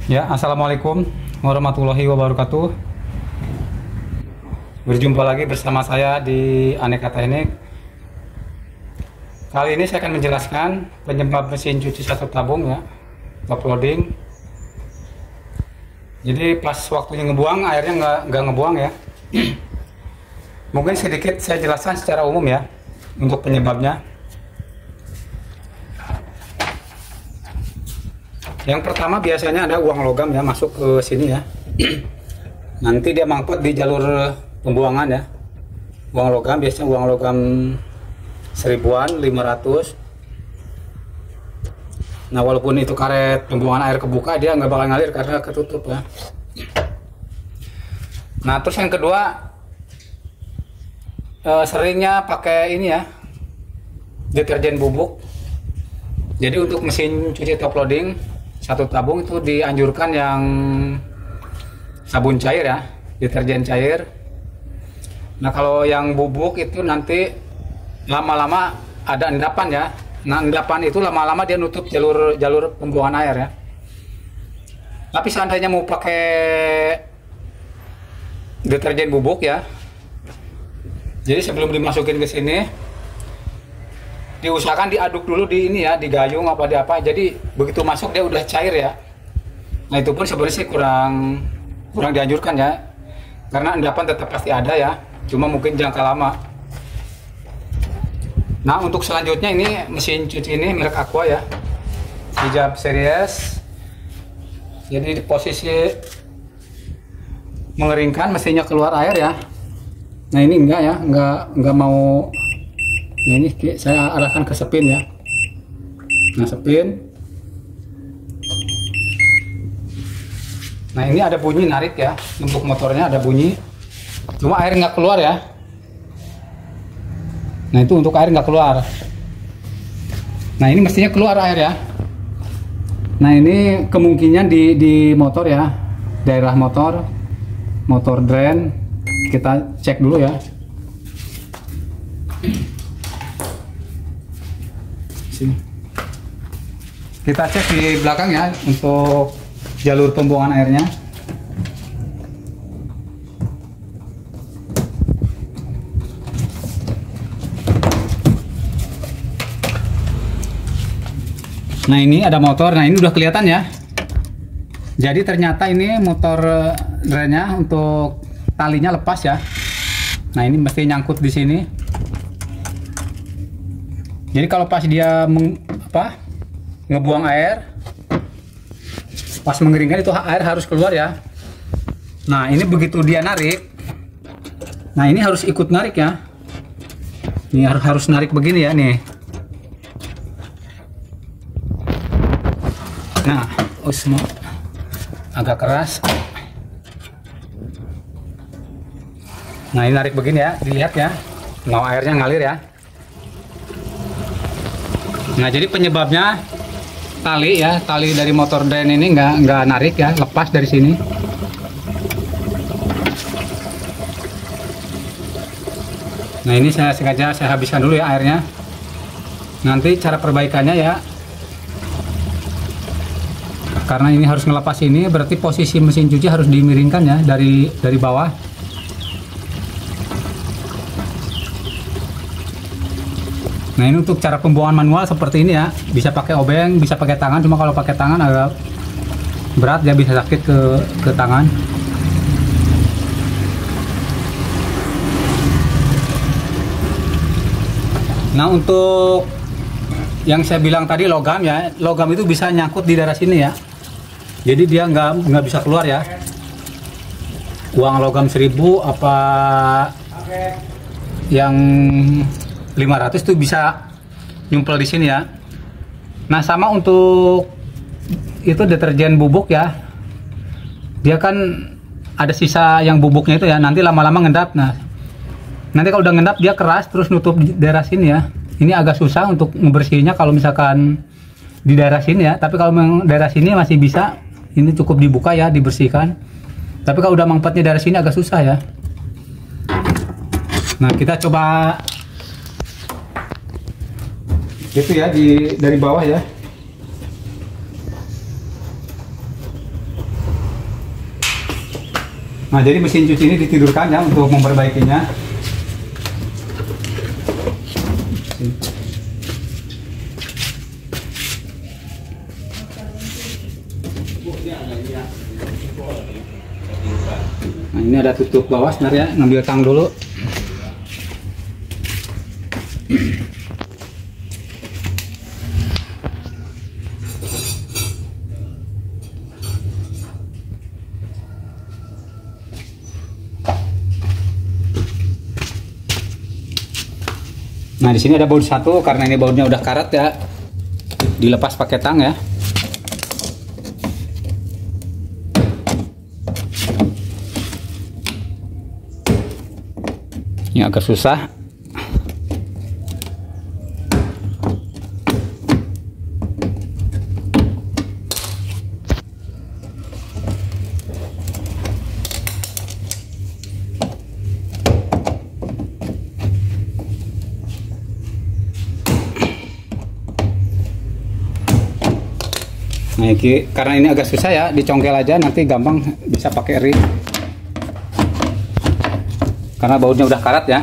Ya, assalamualaikum warahmatullahi wabarakatuh. Berjumpa lagi bersama saya di Aneka Teknik. Kali ini saya akan menjelaskan penyebab mesin cuci satu tabung ya, top loading. Jadi pas waktunya ngebuang airnya nggak ngebuang ya. Mungkin sedikit saya jelaskan secara umum ya untuk penyebabnya. Yang pertama biasanya ada uang logam ya masuk ke sini ya. Nanti dia mangkut di jalur pembuangan ya. Uang logam biasanya uang logam seribuan 500. Nah walaupun itu karet pembuangan air kebuka, dia nggak bakal ngalir karena ketutup ya. Nah terus yang kedua, seringnya pakai ini ya, deterjen bubuk. Jadi untuk mesin cuci top loading satu tabung itu dianjurkan yang sabun cair ya, deterjen cair. Nah kalau yang bubuk itu nanti lama-lama ada endapan ya. Nah endapan itu lama-lama dia nutup jalur pembuangan air ya. Tapi seandainya mau pakai deterjen bubuk ya, jadi sebelum dimasukin ke sini diusahakan diaduk dulu di ini ya, di gayung apa di apa. Jadi begitu masuk dia udah cair ya. Nah itu pun sebenarnya sih kurang dianjurkan ya, karena endapan tetap pasti ada ya, cuma mungkin jangka lama. Nah untuk selanjutnya ini mesin cuci ini merek Aqua ya, hijab series. Jadi di posisi mengeringkan mesinnya keluar air ya. Nah ini enggak ya, enggak mau. Nah ini saya arahkan ke spin ya. Nah spin. Nah ini ada bunyi narik ya, untuk motornya ada bunyi. Cuma air nggak keluar ya. Nah itu untuk air nggak keluar. Nah ini mestinya keluar air ya. Nah ini kemungkinan di motor ya, daerah motor drain. Kita cek dulu ya. Sini. Kita cek di belakang ya untuk jalur pembuangan airnya. Nah ini ada motor, nah ini udah kelihatan ya. Jadi ternyata ini motor drainnya untuk talinya lepas ya. Nah ini mesti nyangkut di sini. Jadi kalau pas dia ngebuang air, pas mengeringkan itu air harus keluar ya. Nah ini begitu dia narik, nah ini harus ikut narik ya. Ini harus narik begini ya nih. Nah, semua agak keras. Nah ini narik begini ya, dilihat ya, mau airnya ngalir ya. Nah jadi penyebabnya tali ya, tali dari motor drain ini nggak narik ya, lepas dari sini. Nah ini saya sengaja saya habiskan dulu ya airnya. Nanti cara perbaikannya ya, karena ini harus ngelepas ini, berarti posisi mesin cuci harus dimiringkan ya dari bawah. Nah ini untuk cara pembuangan manual seperti ini ya, bisa pakai obeng, bisa pakai tangan. Cuma kalau pakai tangan agak berat, dia bisa sakit ke tangan. Nah untuk yang saya bilang tadi logam ya, logam itu bisa nyangkut di daerah sini ya. Jadi dia nggak bisa keluar ya. Uang logam 1000 apa yang 500 tuh bisa nyumpel di sini ya. Nah sama untuk itu deterjen bubuk ya, dia kan ada sisa yang bubuknya itu ya, nanti lama-lama ngendap. Nah nanti kalau udah ngendap dia keras terus nutup di daerah sini ya. Ini agak susah untuk membersihnya kalau misalkan di daerah sini ya, tapi kalau daerah sini masih bisa, ini cukup dibuka ya, dibersihkan. Tapi kalau udah mampetnya daerah sini agak susah ya. Nah kita coba itu ya dari bawah ya. Nah, jadi mesin cuci ini ditidurkan ya untuk memperbaikinya. Nah, ini ada tutup bawah sebenarnya, ngambil tang dulu. Nah, di sini ada baut satu, karena ini bautnya udah karat ya, dilepas pakai tang ya. Ini agak susah. Nah, karena ini agak susah ya, dicongkel aja, nanti gampang bisa pakai ring. Karena bautnya udah karat ya.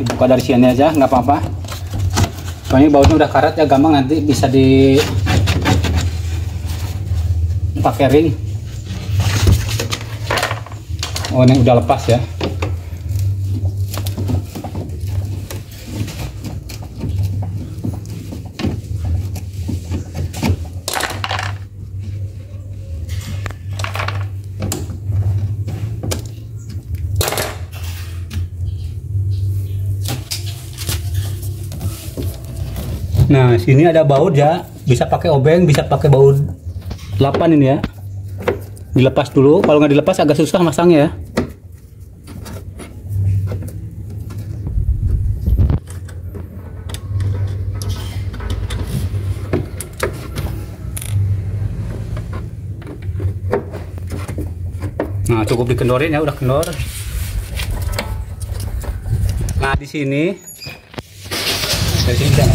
Dibuka dari sini aja, nggak apa-apa. Soalnya bautnya udah karat ya, gampang nanti bisa di pakai ring. Oh, ini udah lepas ya. Nah, sini ada baut ya, bisa pakai obeng, bisa pakai baut 8 ini ya. Dilepas dulu, kalau nggak dilepas agak susah masangnya ya. Nah, cukup dikendorin ya, udah kendor. Nah, di sini dari sini bisa.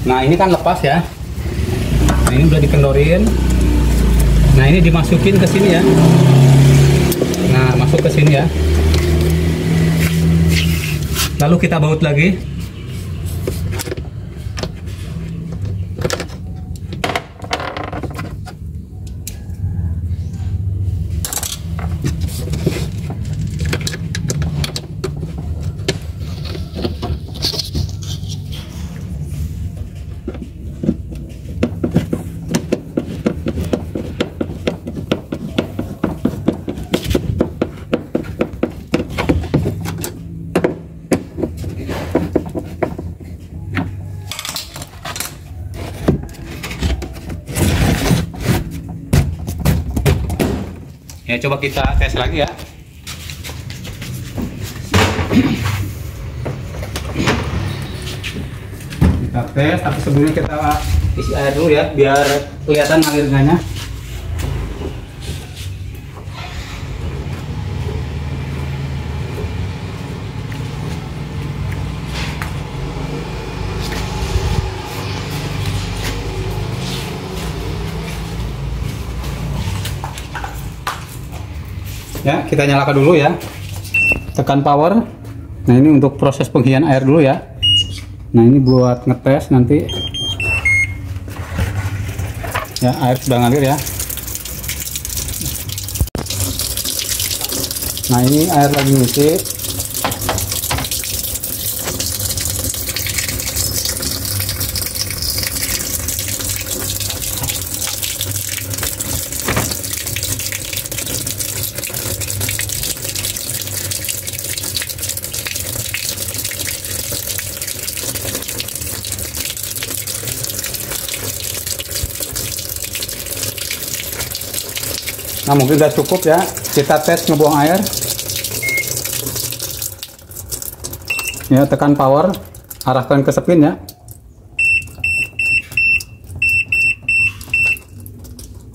Nah, ini kan lepas ya. Nah, ini udah dikendorin. Nah, ini dimasukin ke sini ya. Nah, masuk ke sini ya. Lalu kita baut lagi. Ya, coba kita tes lagi ya. Kita tes, tapi sebelumnya kita isi air dulu ya, biar kelihatan alirnya. Ya, kita nyalakan dulu ya, tekan power. Nah, ini untuk proses penghian air dulu ya. Nah, ini buat ngetes nanti ya, air sudah ngalir ya. Nah, ini air lagi ngisi. Nah, mungkin udah cukup ya, kita tes ngebuang air ya. Tekan power, arahkan ke spin ya.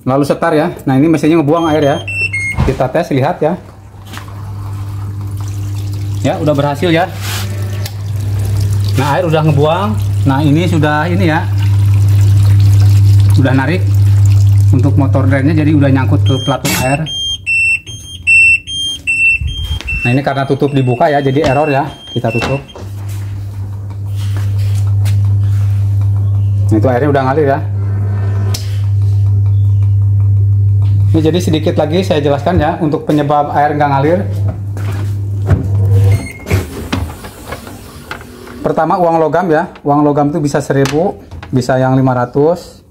lalu setar ya. Nah ini mesinnya ngebuang air ya, kita tes lihat ya. Ya udah berhasil ya. Nah air udah ngebuang. Nah ini sudah ini ya, udah narik untuk motor drainnya, jadi udah nyangkut ke pelatuk air. Nah ini karena tutup dibuka ya, jadi error ya, kita tutup. Nah, itu airnya udah ngalir ya. Ini jadi sedikit lagi saya jelaskan ya untuk penyebab air nggak ngalir. Pertama uang logam ya, uang logam itu bisa 1000, bisa yang 500,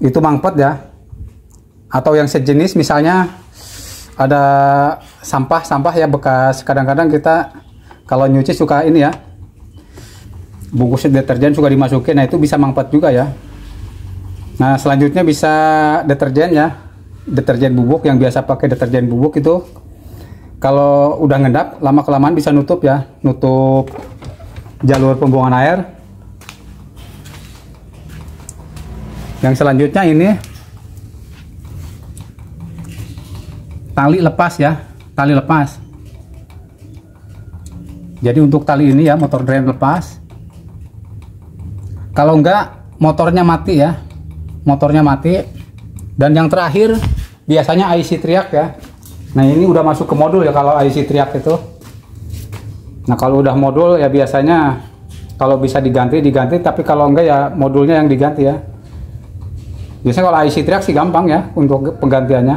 itu mangpet ya. Atau yang sejenis, misalnya ada sampah ya bekas, kadang-kadang kita kalau nyuci suka ini ya, bungkus deterjen suka dimasukin, nah itu bisa mangpet juga ya. Nah selanjutnya bisa deterjen ya, deterjen bubuk yang biasa pakai deterjen bubuk itu kalau udah ngendap lama kelamaan bisa nutup ya, nutup jalur pembuangan air. Yang selanjutnya ini tali lepas ya, tali lepas. Jadi untuk tali ini ya, motor drain lepas. Kalau enggak motornya mati ya, motornya mati. Dan yang terakhir biasanya IC triak ya. Nah ini udah masuk ke modul ya kalau IC triak itu. Nah kalau udah modul ya biasanya kalau bisa diganti, tapi kalau enggak ya modulnya yang diganti ya. Biasanya kalau IC triak sih gampang ya untuk penggantiannya.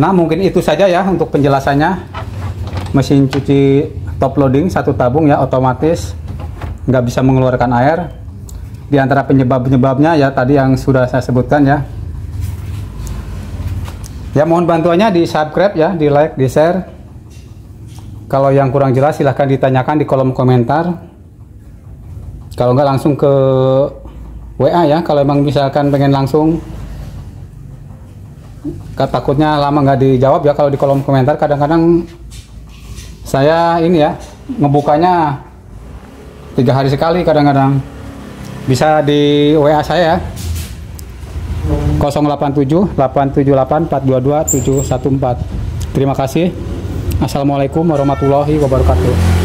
Nah mungkin itu saja ya untuk penjelasannya. Mesin cuci top loading satu tabung ya, otomatis nggak bisa mengeluarkan air. Di antara penyebab-penyebabnya ya tadi yang sudah saya sebutkan ya. Ya mohon bantuannya di subscribe ya, di like, di share. Kalau yang kurang jelas silahkan ditanyakan di kolom komentar. Kalau nggak langsung ke WA ya, kalau emang misalkan pengen langsung. Takutnya lama nggak dijawab ya kalau di kolom komentar. Kadang-kadang saya ini ya ngebukanya 3 hari sekali, kadang-kadang. Bisa di WA saya ya, 087 878 422 714. Terima kasih. Assalamualaikum warahmatullahi wabarakatuh.